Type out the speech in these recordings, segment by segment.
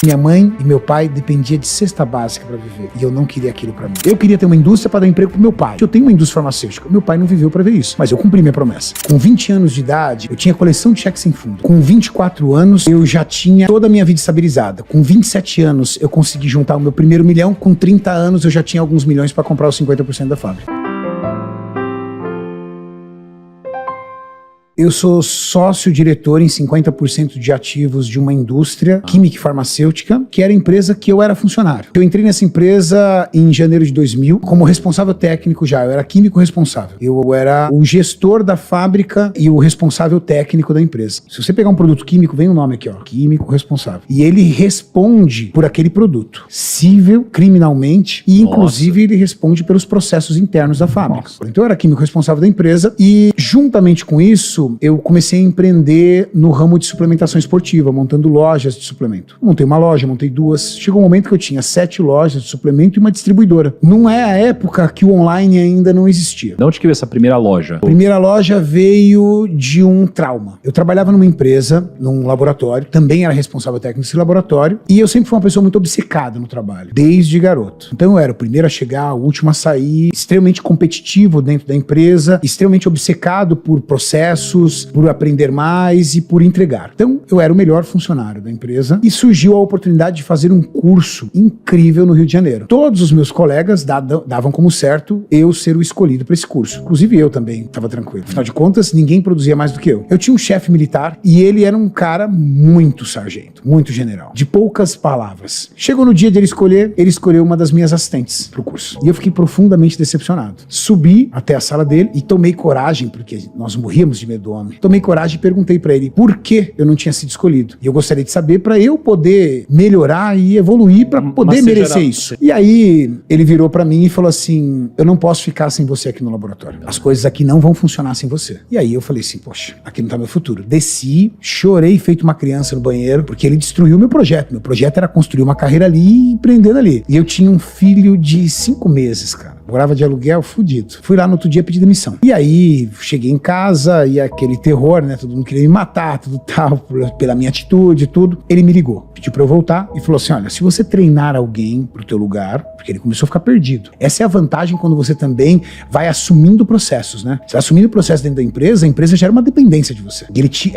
Minha mãe e meu pai dependiam de cesta básica para viver. E eu não queria aquilo para mim. Eu queria ter uma indústria para dar emprego pro meu pai. Eu tenho uma indústria farmacêutica. Meu pai não viveu para ver isso. Mas eu cumpri minha promessa. Com 20 anos de idade, eu tinha coleção de cheques sem fundo. Com 24 anos, eu já tinha toda a minha vida estabilizada. Com 27 anos, eu consegui juntar o meu primeiro milhão. Com 30 anos, eu já tinha alguns milhões para comprar os 50% da fábrica. Eu sou sócio-diretor em 50% de ativos de uma indústria química e farmacêutica, que era a empresa que eu era funcionário. Eu entrei nessa empresa em janeiro de 2000 como responsável técnico já. Eu era químico responsável. Eu era o gestor da fábrica e o responsável técnico da empresa. Se você pegar um produto químico, vem o nome aqui, ó, químico responsável. E ele responde por aquele produto, civil, criminalmente, e inclusive ele responde pelos processos internos da fábrica. Então eu era químico responsável da empresa e, juntamente com isso, eu comecei a empreender no ramo de suplementação esportiva, montando lojas de suplemento. Montei uma loja, montei duas. Chegou um momento que eu tinha 7 lojas de suplemento e uma distribuidora. Não é a época que o online ainda não existia. De onde que veio essa primeira loja? A primeira loja veio de um trauma. Eu trabalhava numa empresa, num laboratório, também era responsável técnico desse laboratório, e eu sempre fui uma pessoa muito obcecada no trabalho, desde garoto. Então eu era o primeiro a chegar, o último a sair, extremamente competitivo dentro da empresa, extremamente obcecado por processos, por aprender mais e por entregar. Então, eu era o melhor funcionário da empresa e surgiu a oportunidade de fazer um curso incrível no Rio de Janeiro. Todos os meus colegas davam como certo eu ser o escolhido para esse curso. Inclusive eu também estava tranquilo. Afinal de contas, ninguém produzia mais do que eu. Eu tinha um chefe militar e ele era um cara muito sargento, muito general, de poucas palavras. Chegou no dia de ele escolheu uma das minhas assistentes pro curso. E eu fiquei profundamente decepcionado. Subi até a sala dele e tomei coragem, porque nós morríamos de medo do homem. Tomei coragem e perguntei pra ele por que eu não tinha sido escolhido. E eu gostaria de saber pra eu poder melhorar e evoluir pra poder merecer isso. E aí ele virou pra mim e falou assim: eu não posso ficar sem você aqui no laboratório. As coisas aqui não vão funcionar sem você. E aí eu falei assim: poxa, aqui não tá meu futuro. Desci, chorei feito uma criança no banheiro, porque ele destruiu meu projeto. Meu projeto era construir uma carreira ali e empreender ali. E eu tinha um filho de 5 meses, cara. Morava de aluguel, fudido. Fui lá no outro dia pedir demissão. E aí, cheguei em casa e aquele terror, né? Todo mundo queria me matar, tudo tal, pela minha atitude e tudo. Ele me ligou, pediu pra eu voltar e falou assim: olha, se você treinar alguém pro teu lugar, porque ele começou a ficar perdido. Essa é a vantagem quando você também vai assumindo processos, né? Você vai assumindo o processo dentro da empresa, a empresa gera uma dependência de você.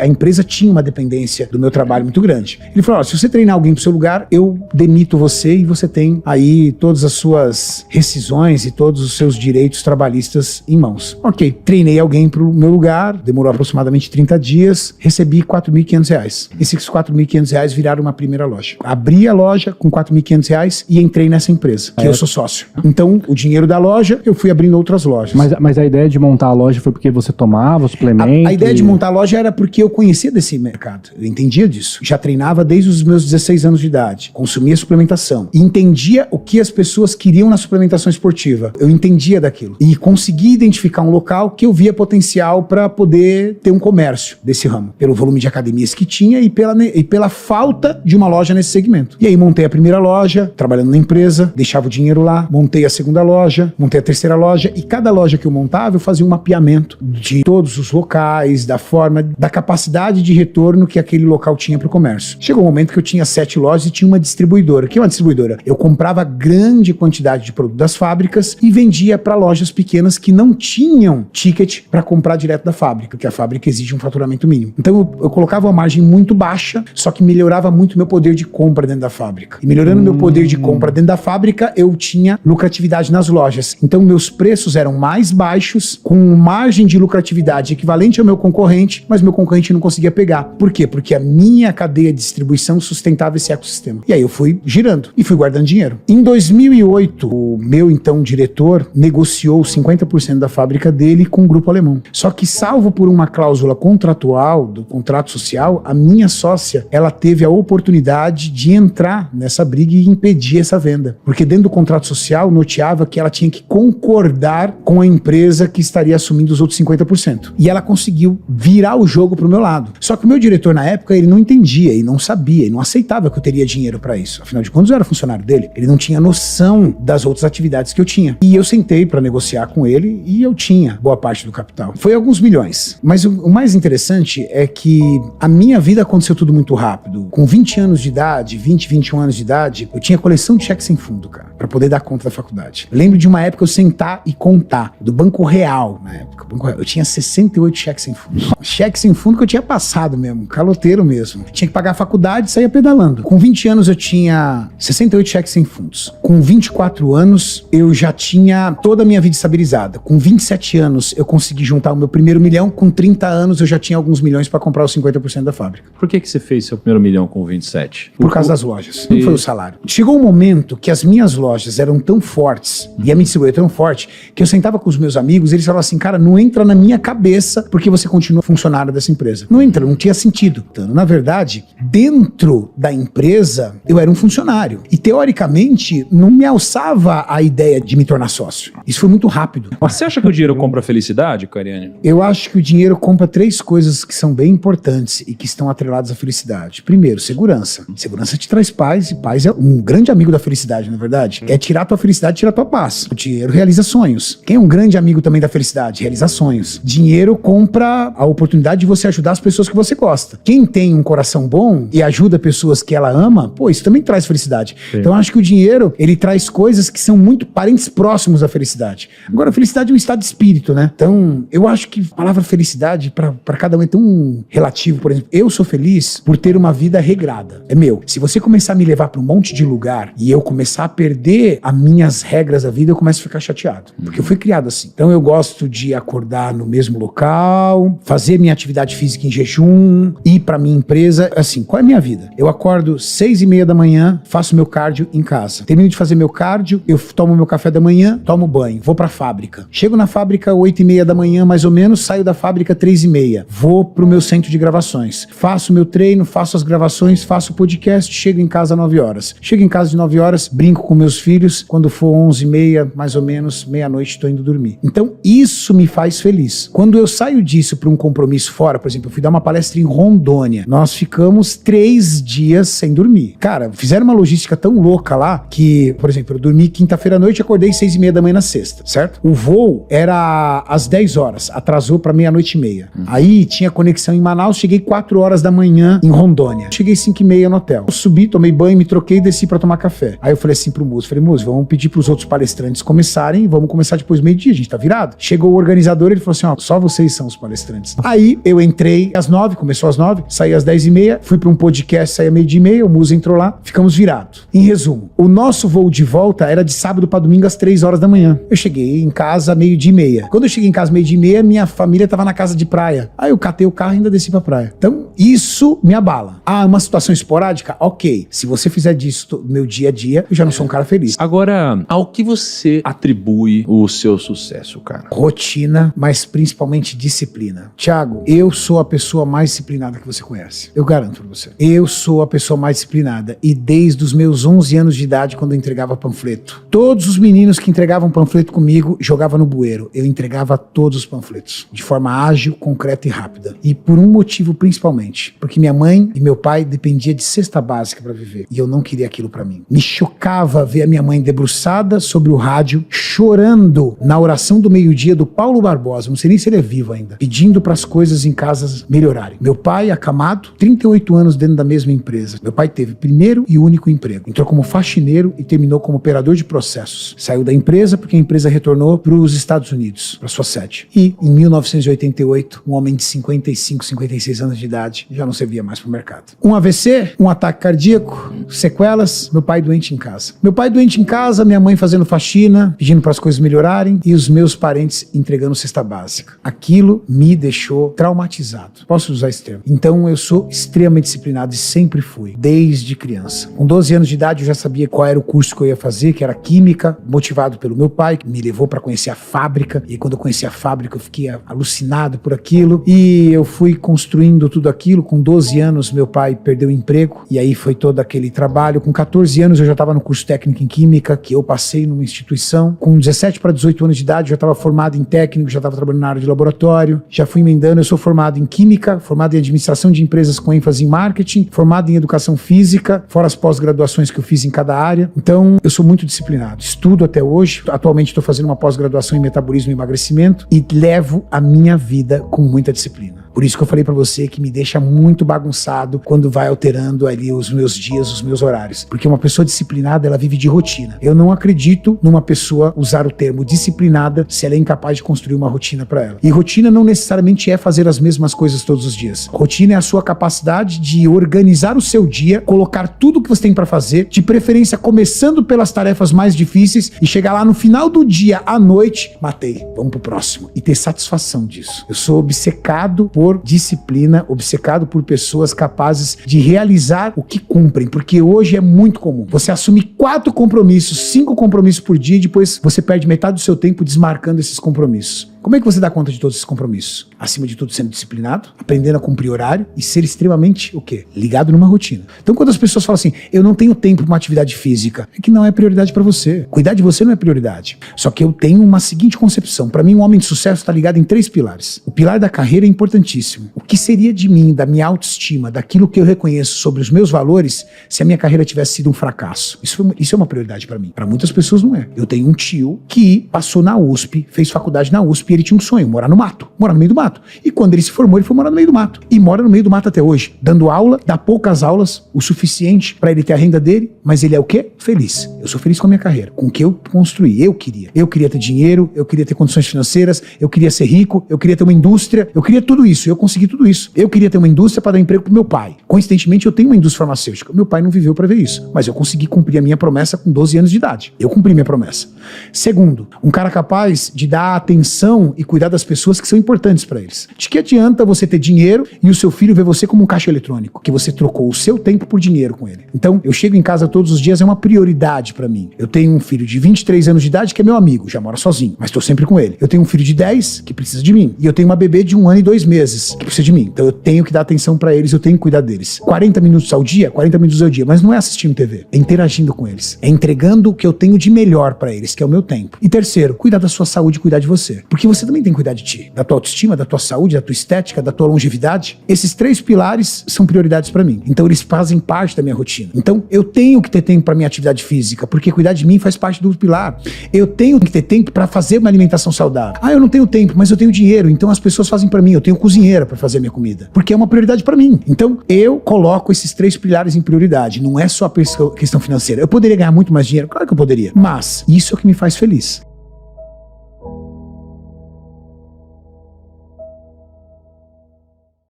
A empresa tinha uma dependência do meu trabalho muito grande. Ele falou: olha, se você treinar alguém pro seu lugar, eu demito você e você tem aí todas as suas rescisões e todos os seus direitos trabalhistas em mãos. Ok, treinei alguém pro meu lugar, demorou aproximadamente 30 dias, recebi R$4.500. Esses R$4.500 viraram uma primeira loja. Abri a loja com R$4.500 e entrei nessa empresa, que eu sou sócio. Então, o dinheiro da loja, eu fui abrindo outras lojas. Mas a ideia de montar a loja foi porque você tomava suplemento? A ideia de montar a loja era porque eu conhecia desse mercado. Eu entendia disso. Já treinava desde os meus 16 anos de idade. Consumia suplementação. E entendia o que as pessoas queriam na suplementação esportiva. Eu entendia daquilo. E consegui identificar um local que eu via potencial para poder ter um comércio desse ramo. Pelo volume de academias que tinha e pela falta de uma loja nesse segmento. E aí montei a primeira loja, trabalhando na empresa, deixava o dinheiro lá, montei a segunda loja, montei a terceira loja, e cada loja que eu montava eu fazia um mapeamento de todos os locais, da forma, da capacidade de retorno que aquele local tinha para o comércio. Chegou um momento que eu tinha 7 lojas e tinha uma distribuidora. O que é uma distribuidora? Eu comprava grande quantidade de produto das fábricas e vendia para lojas pequenas que não tinham ticket para comprar direto da fábrica, porque a fábrica exige um faturamento mínimo. Então eu colocava uma margem muito baixa, só que melhorava muito meu poder de compra dentro da fábrica. E melhorando meu poder de compra dentro da fábrica, eu tinha lucratividade nas lojas. Então meus preços eram mais baixos, com margem de lucratividade equivalente ao meu concorrente, mas meu concorrente não conseguia pegar. Por quê? Porque a minha cadeia de distribuição sustentava esse ecossistema. E aí eu fui girando e fui guardando dinheiro. Em 2008, o meu então diretor negociou 50% da fábrica dele com o grupo alemão. Só que, salvo por uma cláusula contratual, do contrato social, a minha sócia, ela teve a oportunidade de entrar nessa briga e impedir essa venda. Porque dentro do contrato social, noteava que ela tinha que concordar com a empresa que estaria assumindo os outros 50%. E ela conseguiu virar o jogo pro meu lado. Só que o meu diretor, na época, ele não entendia, e não sabia, e não aceitava que eu teria dinheiro para isso. Afinal de contas, eu era funcionário dele. Ele não tinha noção das outras atividades que eu tinha. E eu sentei para negociar com ele e eu tinha boa parte do capital. Foi alguns milhões. Mas o mais interessante é que a minha vida aconteceu tudo muito rápido. Com 20 anos de idade, 21 anos de idade, eu tinha coleção de cheques sem fundo, cara, para poder dar conta da faculdade. Eu lembro de uma época eu sentar e contar, do Banco Real, na época. Eu tinha 68 cheques sem fundo. Cheques sem fundo que eu tinha passado mesmo, caloteiro mesmo. Tinha que pagar a faculdade e saía pedalando. Com 20 anos eu tinha 68 cheques sem fundos. Com 24 anos eu já tinha toda a minha vida estabilizada. Com 27 anos eu consegui juntar o meu primeiro milhão. Com 30 anos eu já tinha alguns milhões para comprar os 50% da fábrica. Por que você fez seu primeiro milhão com 27? Por causa das lojas. Não foi o salário. Chegou um momento que as minhas lojas eram tão fortes e a minha distribuidora tão forte que eu sentava com os meus amigos e eles falavam assim, cara, não entra na minha cabeça porque você continua funcionário dessa empresa. Não entra, não tinha sentido. Então, na verdade, dentro da empresa, eu era um funcionário. E, teoricamente, não me alçava a ideia de me tornar sócio. Isso foi muito rápido. Você acha que o dinheiro compra felicidade, Cariani? Eu acho que o dinheiro compra 3 coisas que são bem importantes e que estão atreladas à felicidade. Primeiro, segurança. Segurança te traz paz e paz é um grande amigo da felicidade, na é verdade. É tirar a tua felicidade, tirar a tua paz. O dinheiro realiza sonhos. Quem é um grande amigo também da felicidade? Realiza sonhos. Dinheiro compra a oportunidade de você ajudar as pessoas que você gosta. Quem tem um coração bom e ajuda pessoas que ela ama, pô, isso também traz felicidade. Sim. Então eu acho que o dinheiro, ele traz coisas que são muito parentes próximos da felicidade. Agora, a felicidade é um estado de espírito, né? Então, eu acho que a palavra felicidade pra cada um é tão relativo. Por exemplo, eu sou feliz por ter uma vida regrada. É meu. Se você começar a me levar pra um monte de lugar e eu começar a perder as minhas regras da vida, eu começo a ficar chateado. Porque eu fui criado assim. Então, eu gosto de acordar no mesmo local, fazer minha atividade física em jejum, ir pra minha empresa. Assim, qual é a minha vida? Eu acordo 6:30 da manhã, faço meu cardio em casa. Termino de fazer meu cardio, eu tomo meu café da manhã, tomo banho, vou pra fábrica. Chego na fábrica 8:30 da manhã, mais ou menos, saio da fábrica 3:30. Vou pro meu centro de gravações. Faço meu treino, faço as gravações, faço o podcast, chego em casa 9 horas. Chego em casa de 9 horas, brinco com meus filhos. Quando for 11:30, mais ou menos, meia-noite, tô indo dormir. Então, isso me faz feliz. Quando eu saio disso pra um compromisso fora, por exemplo, eu fui dar uma palestra em Rondônia. Nós ficamos 3 dias sem dormir. Cara, fizeram uma logística tão louca lá que, por exemplo, eu dormi quinta-feira à noite e acordei 6:30 da manhã na sexta, certo? O voo era às 10 horas, atrasou pra 00:30. Aí tinha conexão em Manaus, cheguei 4 horas da manhã em Rondônia. Cheguei 5:30 no hotel. Eu subi, tomei banho, me troquei e desci pra tomar café. Aí eu falei assim pro Muso, vamos pedir pros outros palestrantes começarem, vamos começar depois do meio-dia, a gente tá virado. Chegou o organizador, ele falou assim, ó, só vocês são os palestrantes. Aí eu entrei às 9, começou às 9, saí às 10:30, fui pra um podcast, saí às 12:30, o Muso entrou lá, ficamos virados. Em resumo, o nosso voo de volta era de sábado pra domingo às 3 horas da manhã. Eu cheguei em casa 12:30. Quando eu cheguei em casa 12:30, minha família tava na casa de praia. Aí eu catei o carro e ainda desci pra praia. Então, isso me abala. Ah, uma situação esporádica? Ok. Se você fizer disso no meu dia a dia, eu já não sou um cara feliz. Agora, ao que você atribui o seu sucesso, cara? Rotina, mas principalmente disciplina. Thiago, eu sou a pessoa mais disciplinada que você conhece. Eu garanto pra você. Eu sou a pessoa mais disciplinada. E desde os meus 11 anos de idade, quando eu entregava panfleto, todos os meninos que entregavam panfleto comigo, jogavam no bueiro. Eu entregava todos os panfletos. De forma ágil, concreta e rápida. E por um motivo principalmente. Porque minha mãe e meu pai dependiam de cesta básica pra viver. E eu não queria aquilo pra mim. Me chocava ver a minha mãe debruçada sobre o rádio, chorando na oração do meio-dia do Paulo Barbosa, não sei nem se ele é vivo ainda, pedindo para as coisas em casa melhorarem. Meu pai, acamado, 38 anos dentro da mesma empresa. Meu pai teve primeiro e único emprego. Entrou como faxineiro e terminou como operador de processos. Saiu da empresa porque a empresa retornou para os Estados Unidos, para sua sede. E, em 1988, um homem de 55, 56 anos de idade já não servia mais para o mercado. Um AVC, um ataque cardíaco, sequelas, meu pai doente em casa. Meu pai doente em casa, minha mãe fazendo faxina, pedindo para as coisas melhorarem e os meus parentes entregando cesta básica. Aquilo me deixou traumatizado. Posso usar esse termo? Então eu sou extremamente disciplinado e sempre fui, desde criança. Com 12 anos de idade eu já sabia qual era o curso que eu ia fazer, que era química, motivado pelo meu pai, que me levou para conhecer a fábrica. E quando eu conheci a fábrica eu fiquei alucinado por aquilo e eu fui construindo tudo aquilo. Com 12 anos meu pai perdeu o emprego e aí foi todo aquele trabalho. Com 14 anos eu já estava no curso técnico em química, que eu passei numa instituição. Com 17 para 18 anos de idade eu já estava formado em técnico, já estava trabalhando na área de laboratório, já fui emendando. Eu sou formado em química, formado em administração de empresas com ênfase em marketing, formado em educação física, fora as pós-graduações que eu fiz em cada área. Então eu sou muito disciplinado, estudo até até hoje. Atualmente estou fazendo uma pós-graduação em metabolismo e emagrecimento e levo a minha vida com muita disciplina. Por isso que eu falei pra você que me deixa muito bagunçado quando vai alterando ali os meus dias, os meus horários. Porque uma pessoa disciplinada, ela vive de rotina. Eu não acredito numa pessoa usar o termo disciplinada se ela é incapaz de construir uma rotina pra ela. E rotina não necessariamente é fazer as mesmas coisas todos os dias. Rotina é a sua capacidade de organizar o seu dia, colocar tudo que você tem pra fazer, de preferência começando pelas tarefas mais difíceis e chegar lá no final do dia, à noite, matei, vamos pro próximo. E ter satisfação disso. Eu sou obcecado por disciplina, obcecado por pessoas capazes de realizar o que cumprem, porque hoje é muito comum. Você assume 4 compromissos, 5 compromissos por dia e depois você perde metade do seu tempo desmarcando esses compromissos. Como é que você dá conta de todos esses compromissos? Acima de tudo, sendo disciplinado, aprendendo a cumprir horário e ser extremamente, o quê? Ligado numa rotina. Então, quando as pessoas falam assim, eu não tenho tempo para uma atividade física, é que não é prioridade para você. Cuidar de você não é prioridade. Só que eu tenho uma seguinte concepção. Para mim, um homem de sucesso está ligado em 3 pilares. O pilar da carreira é importantíssimo. O que seria de mim, da minha autoestima, daquilo que eu reconheço sobre os meus valores, se a minha carreira tivesse sido um fracasso? Isso é uma prioridade para mim. Para muitas pessoas não é. Eu tenho um tio que passou na USP, fez faculdade na USP, e ele tinha um sonho, morar no mato, morar no meio do mato. E quando ele se formou, ele foi morar no meio do mato. E mora no meio do mato até hoje, dando aula, dá poucas aulas, o suficiente para ele ter a renda dele, mas ele é o quê? Feliz. Eu sou feliz com a minha carreira, com o que eu construí. Eu queria ter dinheiro, eu queria ter condições financeiras, eu queria ser rico, eu queria ter uma indústria, eu queria tudo isso, eu consegui tudo isso. Eu queria ter uma indústria para dar emprego pro meu pai. Coincidentemente, eu tenho uma indústria farmacêutica. Meu pai não viveu para ver isso, mas eu consegui cumprir a minha promessa com 12 anos de idade. Eu cumpri minha promessa. Segundo, um cara capaz de dar atenção e cuidar das pessoas que são importantes para eles. De que adianta você ter dinheiro e o seu filho ver você como um caixa eletrônico, que você trocou o seu tempo por dinheiro com ele. Então, eu chego em casa todos os dias, é uma prioridade para mim. Eu tenho um filho de 23 anos de idade que é meu amigo, já mora sozinho, mas estou sempre com ele. Eu tenho um filho de 10 que precisa de mim. E eu tenho uma bebê de 1 ano e 2 meses que precisa de mim. Então eu tenho que dar atenção para eles, eu tenho que cuidar deles. 40 minutos ao dia, 40 minutos ao dia, mas não é assistindo TV, é interagindo com eles. É entregando o que eu tenho de melhor para eles, que é o meu tempo. E terceiro, cuidar da sua saúde e cuidar de você. Porque você também tem que cuidar de ti, da tua autoestima, da tua saúde, da tua estética, da tua longevidade. Esses 3 pilares são prioridades para mim. Então eles fazem parte da minha rotina. Então eu tenho que ter tempo para minha atividade física, porque cuidar de mim faz parte do pilar. Eu tenho que ter tempo para fazer uma alimentação saudável. Ah, eu não tenho tempo, mas eu tenho dinheiro, então as pessoas fazem para mim. Eu tenho cozinheira para fazer minha comida, porque é uma prioridade para mim. Então eu coloco esses 3 pilares em prioridade. Não é só a questão financeira. Eu poderia ganhar muito mais dinheiro? Claro que eu poderia. Mas isso é o que me faz feliz.